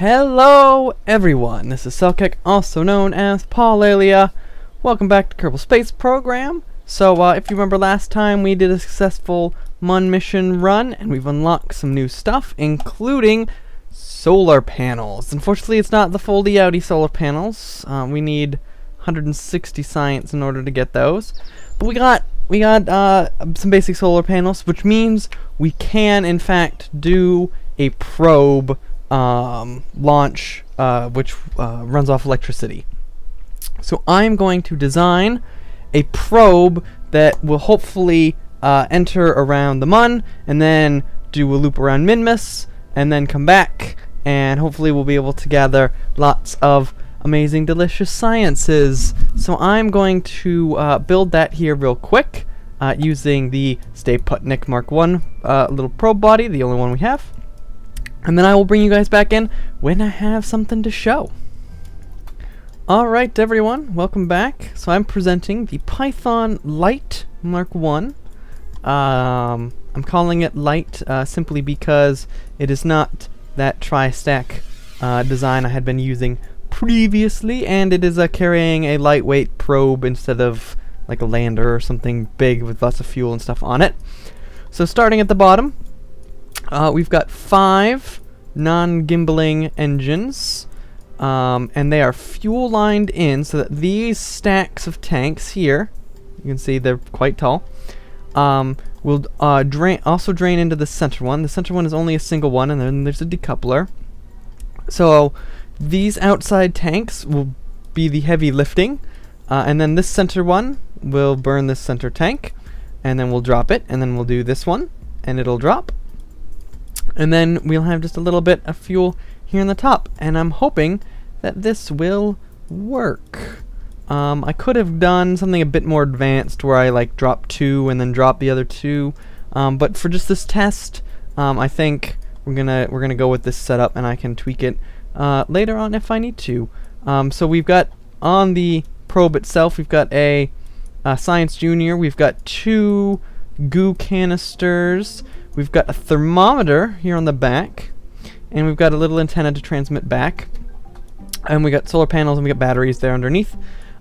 Hello everyone, this is Selkek, also known as Paulalia. Welcome back to Kerbal Space Program. So if you remember last time we did a successful Mun mission run and we've unlocked some new stuff, including solar panels. Unfortunately it's not the foldy outy solar panels. We need 160 science in order to get those. But we got some basic solar panels, which means we can in fact do a probe launch which runs off electricity. So I'm going to design a probe that will hopefully enter around the Mun and then do a loop around Minmus and then come back, and hopefully we'll be able to gather lots of amazing delicious sciences. So I'm going to build that here real quick using the Stay Putnik Mark 1 little probe body, the only one we have. And then I will bring you guys back in when I have something to show. Alright everyone, welcome back. So I'm presenting the Python Light Mark 1. I'm calling it Light simply because it is not that tri-stack design I had been using previously, and it is carrying a lightweight probe instead of like a lander or something big with lots of fuel and stuff on it. So starting at the bottom, we've got 5 non-gimbaling engines, and they are fuel lined in so that these stacks of tanks here, you can see they're quite tall, will also drain into the center one. The center one is only a single one, and then there's a decoupler. So these outside tanks will be the heavy lifting, and then this center one will burn this center tank, and then we'll drop it, and then we'll do this one, and it'll drop. And then we'll have just a little bit of fuel here in the top, and I'm hoping that this will work. I could have done something a bit more advanced where I like drop 2 and then drop the other 2, but for just this test, I think we're gonna go with this setup, and I can tweak it later on if I need to. So we've got on the probe itself, we've got a Science Junior, we've got 2 goo canisters. We've got a thermometer here on the back, and we've got a little antenna to transmit back, and we got solar panels, and we got batteries there underneath.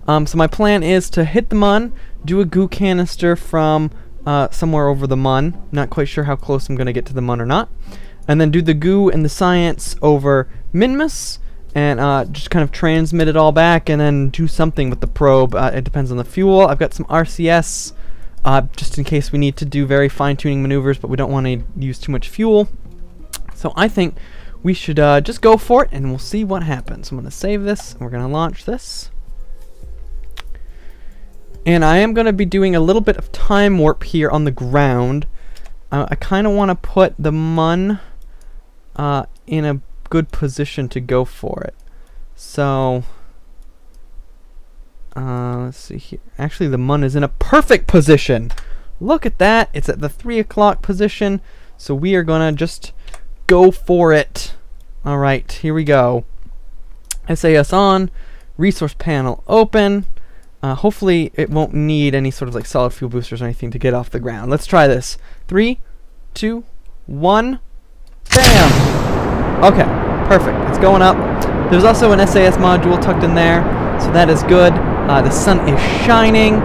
So my plan is to hit the Mun, do a goo canister from somewhere over the Mun, not quite sure how close I'm going to get to the Mun or not, and then do the goo and the science over Minmus, and just kind of transmit it all back, and then do something with the probe. It depends on the fuel. I've got some RCS, just in case we need to do very fine-tuning maneuvers, but we don't want to use too much fuel. So I think we should just go for it, and we'll see what happens. I'm going to save this, and we're going to launch this. And I am going to be doing a little bit of time warp here on the ground. I kind of want to put the Mun in a good position to go for it. So let's see here. Actually, the Mun is in a perfect position. Look at that. It's at the 3 o'clock position. So we are gonna just go for it. Alright, here we go. SAS on. Resource panel open. Hopefully it won't need any sort of like solid fuel boosters or anything to get off the ground. Let's try this. 3, 2, 1. Bam! Okay, perfect. It's going up. There's also an SAS module tucked in there, so that is good. The sun is shining,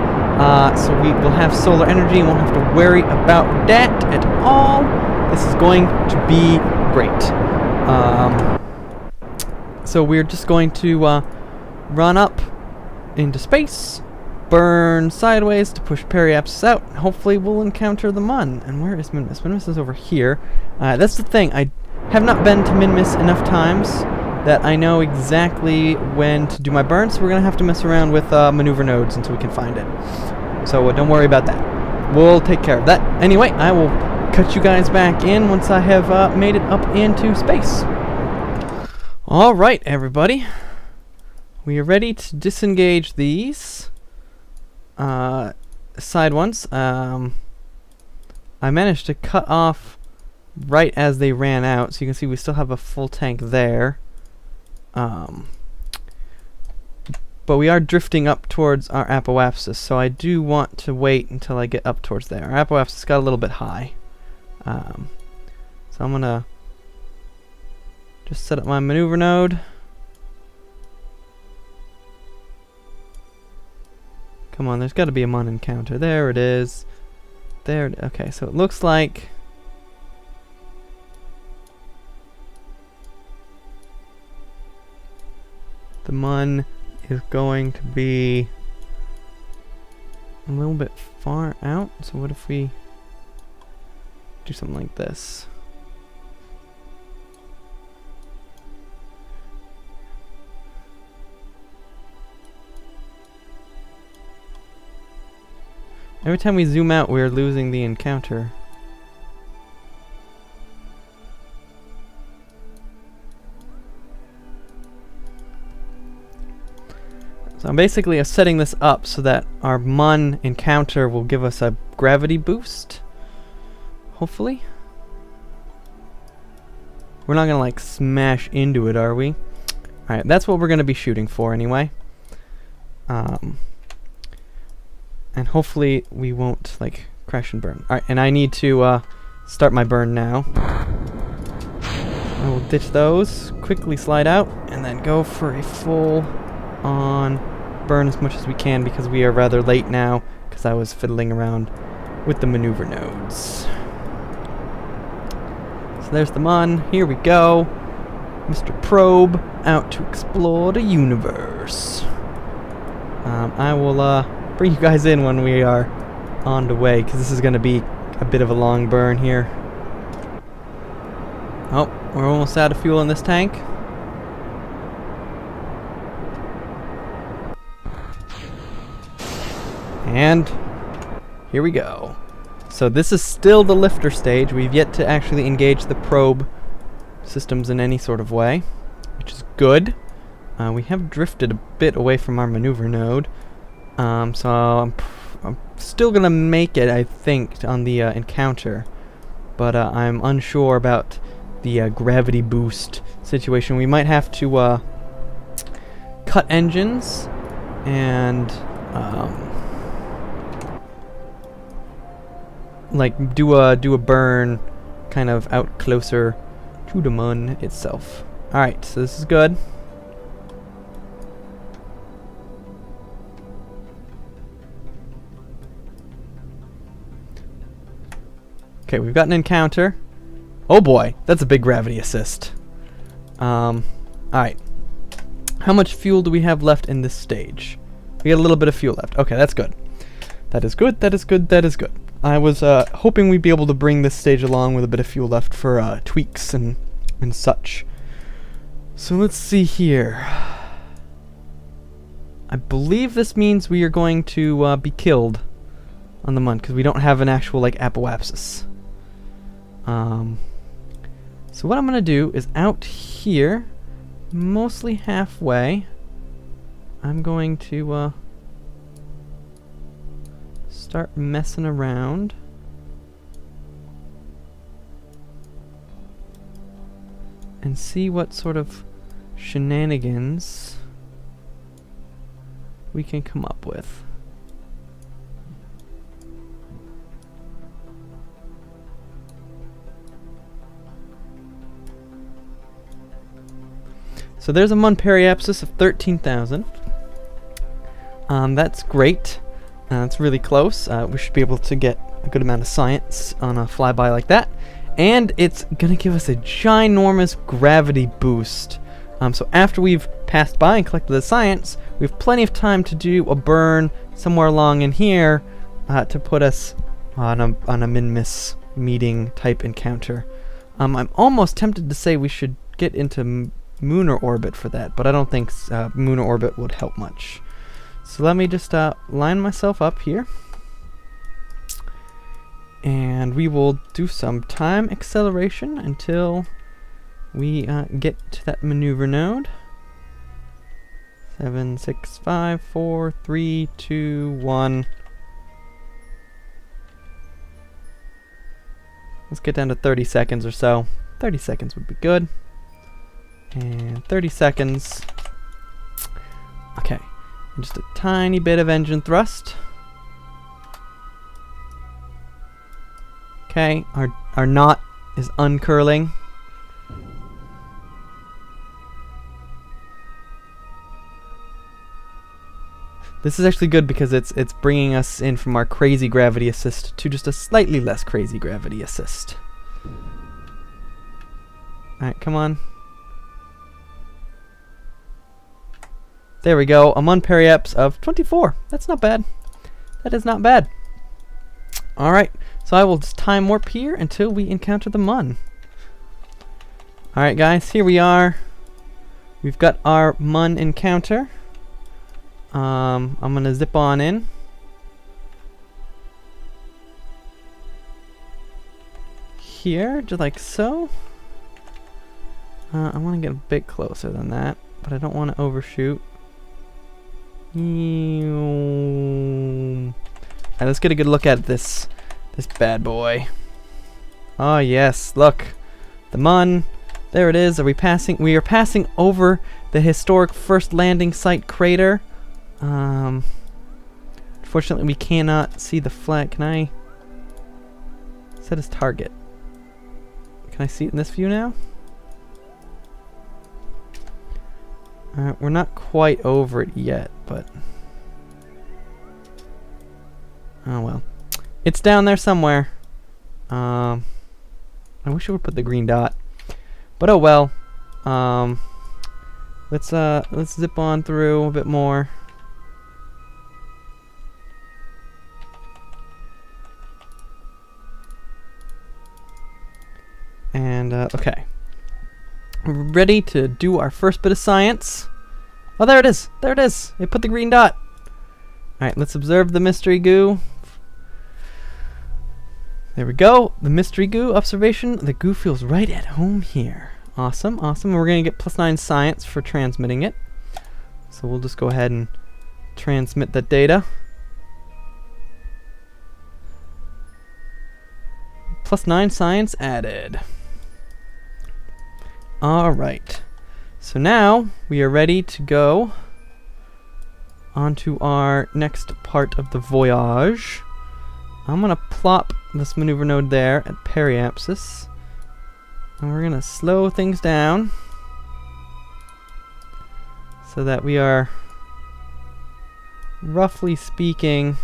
so we will have solar energy and won't have to worry about that at all. This is going to be great. So we're just going to run up into space, burn sideways to push periapsis out, and hopefully we'll encounter the Mun. And where is Minmus? Minmus is over here. That's the thing. I have not been to Minmus enough times that I know exactly when to do my burn, so we're going to have to mess around with maneuver nodes until we can find it. So don't worry about that. We'll take care of that. Anyway, I will cut you guys back in once I have made it up into space. Alright, everybody. We are ready to disengage these side ones. I managed to cut off right as they ran out, so you can see we still have a full tank there. But we are drifting up towards our apoapsis, so I do want to wait until I get up towards there. Our apoapsis got a little bit high. So I'm gonna Just set up my maneuver node. Come on, there's got to be a Mun encounter. There it is. There. Okay, so it looks like the Mun is going to be a little bit far out. So what if we do something like this? Every time we zoom out, we're losing the encounter. So I'm basically setting this up so that our Mun encounter will give us a gravity boost. Hopefully. We're not gonna like smash into it, are we? Alright, that's what we're gonna be shooting for anyway. And hopefully we won't like crash and burn. Alright, and I need to start my burn now. I will ditch those, quickly slide out, and then go for a full on burn as much as we can because we are rather late now because I was fiddling around with the maneuver nodes. So there's the Mun. Here we go. Mr. Probe out to explore the universe. I will bring you guys in when we are on the way because this is going to be a bit of a long burn here. Oh, we're almost out of fuel in this tank. And here we go. So this is still the lifter stage. We've yet to actually engage the probe systems in any sort of way, which is good. We have drifted a bit away from our maneuver node. So I'm still gonna make it, I think, on the encounter. But I'm unsure about the gravity boost situation. We might have to cut engines and like do a burn kind of out closer to the Mun itself. Alright, so this is good. Okay, we've got an encounter. Oh boy, that's a big gravity assist. Alright. How much fuel do we have left in this stage? We got a little bit of fuel left. Okay, that's good. That is good, that is good, that is good. I was hoping we'd be able to bring this stage along with a bit of fuel left for tweaks and such. So let's see here. I believe this means we are going to be killed on the Mun because we don't have an actual like apoapsis. So what I'm gonna do is out here, mostly halfway, I'm going to start messing around. And see what sort of shenanigans we can come up with. So there's a Mun periapsis of 13,000. That's great. It's really close. We should be able to get a good amount of science on a flyby like that. And it's gonna give us a ginormous gravity boost. So after we've passed by and collected the science, we have plenty of time to do a burn somewhere along in here to put us on a min-miss meeting type encounter. I'm almost tempted to say we should get into lunar orbit for that, but I don't think lunar orbit would help much. So let me just line myself up here. And we will do some time acceleration until we get to that maneuver node. 7, 6, 5, 4, 3, 2, 1. Let's get down to 30 seconds or so. 30 seconds would be good. And 30 seconds. Okay. And just a tiny bit of engine thrust. Okay, our knot is uncurling. This is actually good because it's bringing us in from our crazy gravity assist to just a slightly less crazy gravity assist. Alright, come on. There we go. I'm on periaps of 24. That's not bad. That is not bad. Alright, so I will just time warp here until we encounter the Mun. Alright guys, here we are. We've got our Mun encounter. I'm gonna zip on in. Here, just like so. I want to get a bit closer than that, but I don't want to overshoot. Alright, let's get a good look at this bad boy. Oh yes, look. The Mun. There it is. We are passing over the historic first landing site crater. Unfortunately we cannot see the flag. Can I set as target? Can I see it in this view now? We're not quite over it yet, but oh well. It's down there somewhere. I wish I would put the green dot. But oh well. Let's zip on through a bit more. And okay. We're ready to do our first bit of science. Oh, there it is. There it is. It put the green dot. Alright, let's observe the mystery goo. There we go. The mystery goo observation. The goo feels right at home here. Awesome, awesome. We're going to get +9 science for transmitting it. So we'll just go ahead and transmit that data. +9 science added. Alright. So now we are ready to go onto our next part of the voyage. I'm going to plop this maneuver node there at periapsis. And we're going to slow things down so that we are, roughly speaking,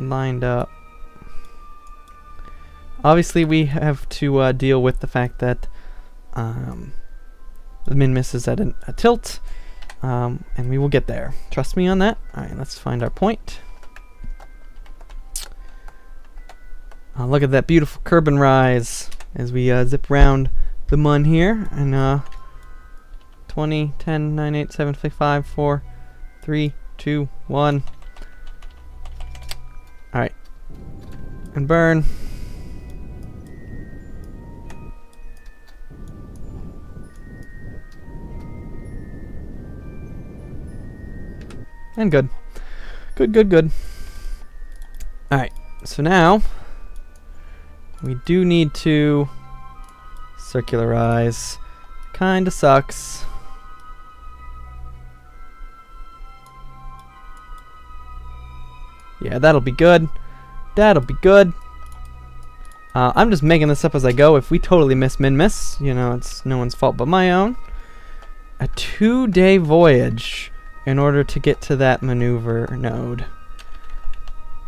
lined up. Obviously we have to deal with the fact that the min-miss is at a tilt, and we will get there. Trust me on that. Alright, let's find our point. Look at that beautiful Kerbal rise as we zip around the Mun here. And 20, 10, 9, 8, 7, 5, 4, 3, 2, 1. Alright. And burn. And good. Good, good, good. Alright, so now we do need to circularize. Kinda sucks. Yeah, that'll be good. That'll be good. I'm just making this up as I go. If we totally miss, you know, it's no one's fault but my own. A 2-day voyage in order to get to that maneuver node.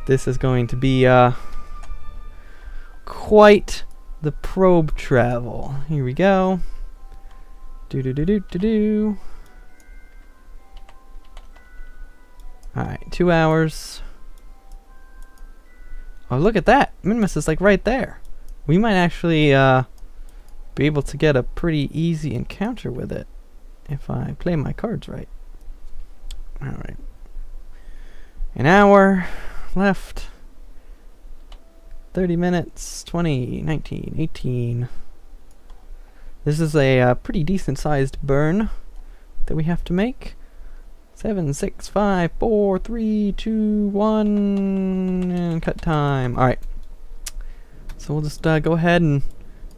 This is going to be quite the probe travel. Here we go. Do. Alright, 2 hours. Oh, look at that. Minmus is like right there. We might actually be able to get a pretty easy encounter with it if I play my cards right. Alright. An hour left. 30 minutes. 20, 19, 18. This is a pretty decent sized burn that we have to make. 7, 6, 5, 4, 3, 2, 1, and cut time. Alright. So we'll just go ahead and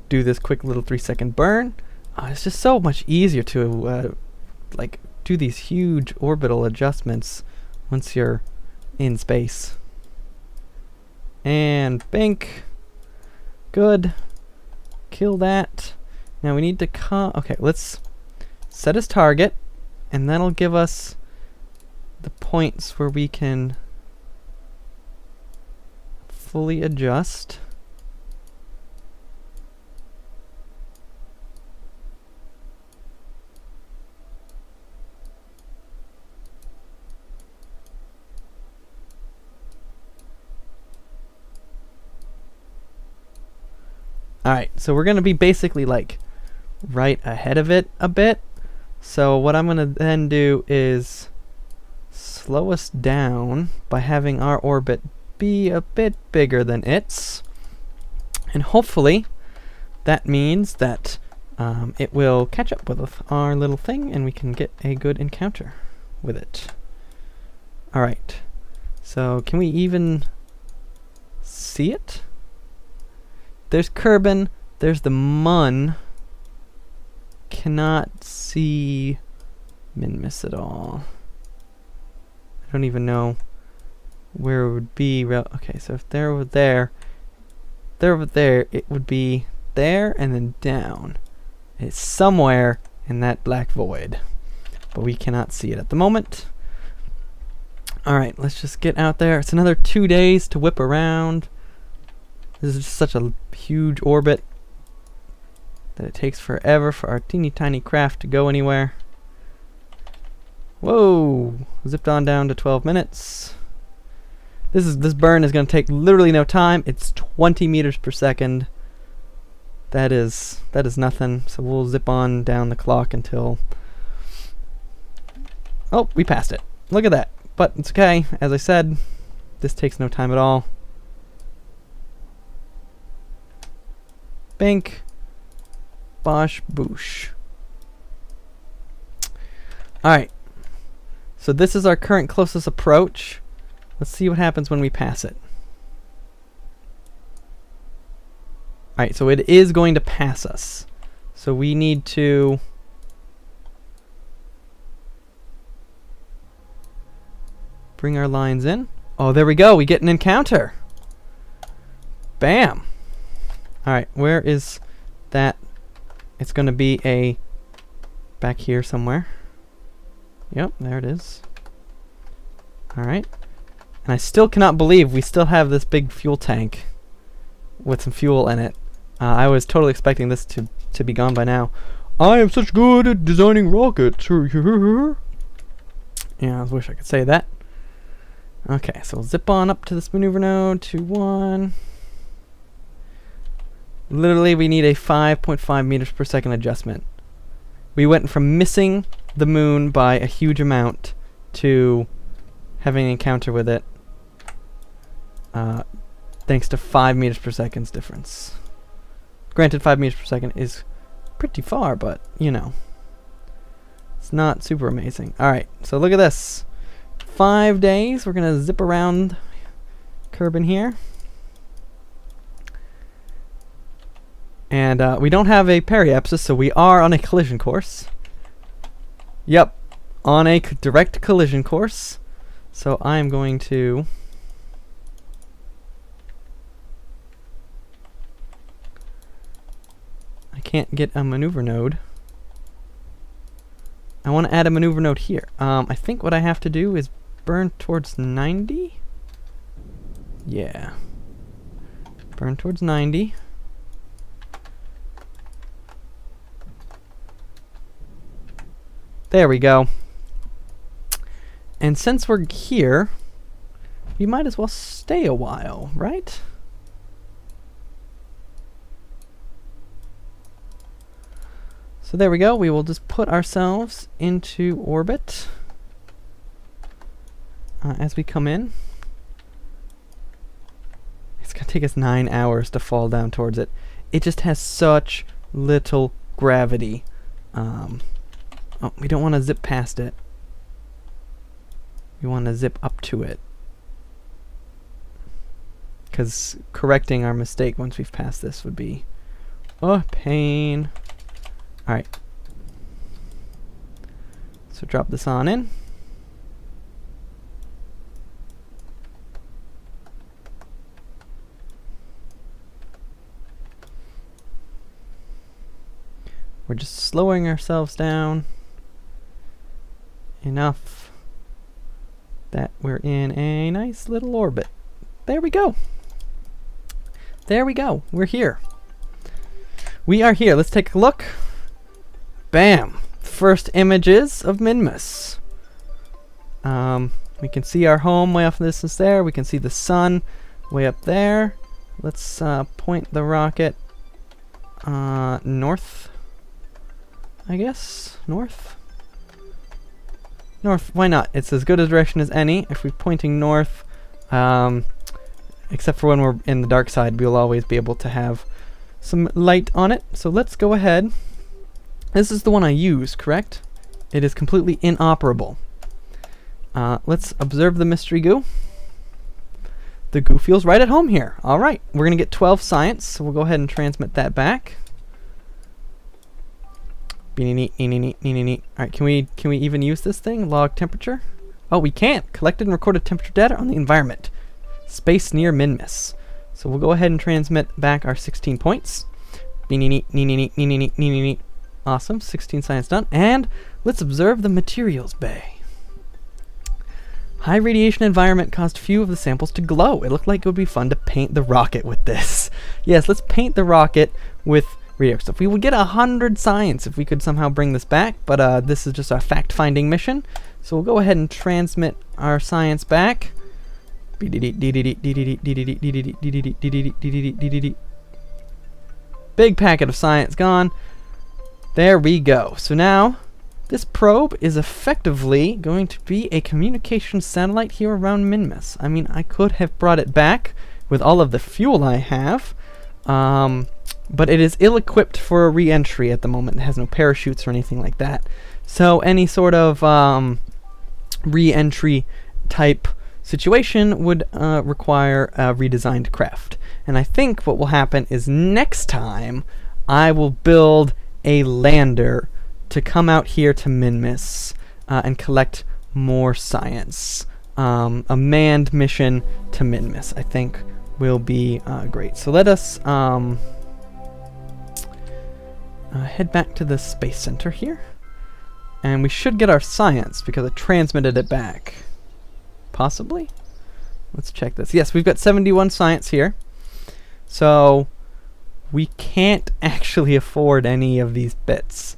do this quick little 3-second burn. It's just so much easier to like do these huge orbital adjustments once you're in space. And bink. Good. kill that. Now we need to okay, let's set his target, and that'll give us the points where we can fully adjust. Alright, so we're going to be basically like right ahead of it a bit. So what I'm going to then do is slow us down by having our orbit be a bit bigger than its. And hopefully that means that it will catch up with our little thing and we can get a good encounter with it. Alright, so can we even see it? There's Kerbal, there's the Mun. Cannot see Minmus at all. I don't even know where it would be. Okay, so if they're over there, it would be there and then down. It's somewhere in that black void, but we cannot see it at the moment. Alright, let's just get out there. It's another 2 days to whip around. This is just such a huge orbit that it takes forever for our teeny tiny craft to go anywhere. Whoa! Zipped on down to 12 minutes. This burn is going to take literally no time. It's 20 meters per second. That is nothing. So we'll zip on down the clock until... Oh, we passed it. Look at that. But it's okay. As I said, this takes no time at all. Bink. Bosh boosh. Alright. So this is our current closest approach. Let's see what happens when we pass it. Alright, so it is going to pass us. So we need to... bring our lines in. Oh, there we go. We get an encounter. Bam. Alright, where is that? It's going to be a... back here somewhere. Yep, there it is. Alright. And I still cannot believe we still have this big fuel tank with some fuel in it. I was totally expecting this to be gone by now. I am such good at designing rockets. Yeah, I wish I could say that. Okay, so we'll zip on up to this maneuver node, 2-1. Literally, we need a 5.5 meters per second adjustment. We went from missing the moon by a huge amount to having an encounter with it, thanks to 5 meters per second's difference. Granted, 5 meters per second is pretty far, but, you know, it's not super amazing. Alright, so look at this. 5 days, we're going to zip around Kerbal here. And we don't have a periapsis, so we are on a collision course. Yep, on a direct collision course. So I'm going to... I can't get a maneuver node. I want to add a maneuver node here. I think what I have to do is burn towards 90. Yeah. Burn towards 90. There we go. And since we're here, we might as well stay a while, right? So there we go. We will just put ourselves into orbit as we come in. It's going to take us 9 hours to fall down towards it. It just has such little gravity. Oh, we don't want to zip past it. We want to zip up to it. Because correcting our mistake once we've passed this would be a pain. Alright. So drop this on in. We're just slowing ourselves down enough that we're in a nice little orbit. There we go. There we go. We're here. We are here. Let's take a look. Bam! First images of Minmus. We can see our home way off in the distance there. We can see the sun way up there. Let's point the rocket north, I guess. North? North, why not? It's as good a direction as any. If we're pointing north, except for when we're in the dark side, we'll always be able to have some light on it. So let's go ahead. This is the one I use, correct? It is completely inoperable. Let's observe the mystery goo. The goo feels right at home here. Alright, we're going to get 12 science, so we'll go ahead and transmit that back. Alright, can we even use this thing? Log temperature? Oh, we can't! Collected and recorded temperature data on the environment. Space near Minmus. So we'll go ahead and transmit back our 16 points. Awesome, 16 science done. And let's observe the materials bay. High radiation environment caused few of the samples to glow. It looked like it would be fun to paint the rocket with this. Yes, let's paint the rocket with radio stuff. We would get 100 science if we could somehow bring this back, but this is just a fact-finding mission. So we'll go ahead and transmit our science back. Big packet of science gone. There we go. So now, this probe is effectively going to be a communication satellite here around Minmus. I mean, I could have brought it back with all of the fuel I have, but it is ill-equipped for a re-entry at the moment. It has no parachutes or anything like that. So any sort of re-entry type situation would require a redesigned craft. And I think what will happen is next time I will build a lander to come out here to Minmus and collect more science. A manned mission to Minmus, I think, will be great. So let us head back to the Space Center here. And we should get our science because I transmitted it back. Possibly? Let's check this. Yes, we've got 71 science here. So we can't actually afford any of these bits.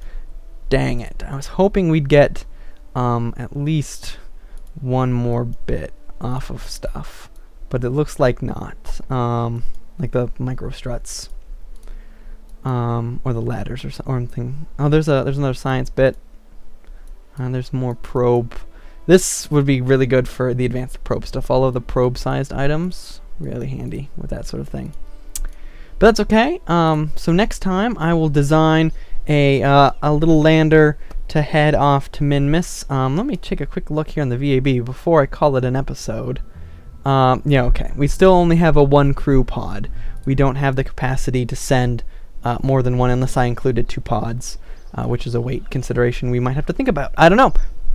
Dang it. I was hoping we'd get at least one more bit off of stuff. But it looks like not. Like the micro struts. Or the ladders or something. Oh, there's another science bit. And there's more probe. This would be really good for the advanced probe stuff. All of the probe-sized items. Really handy with that sort of thing. But that's okay. So next time I will design a little lander to head off to Minmus. Let me take a quick look here on the VAB before I call it an episode. Yeah, okay. We still only have a 1 crew pod. We don't have the capacity to send more than one unless I included 2 pods, which is a weight consideration we might have to think about. I don't know.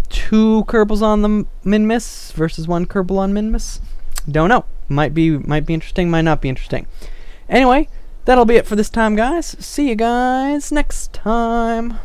2 Kerbals on the Minmus versus 1 Kerbal on Minmus? Don't know. Might be interesting, might not be interesting. Anyway, that'll be it for this time, guys. See you guys next time.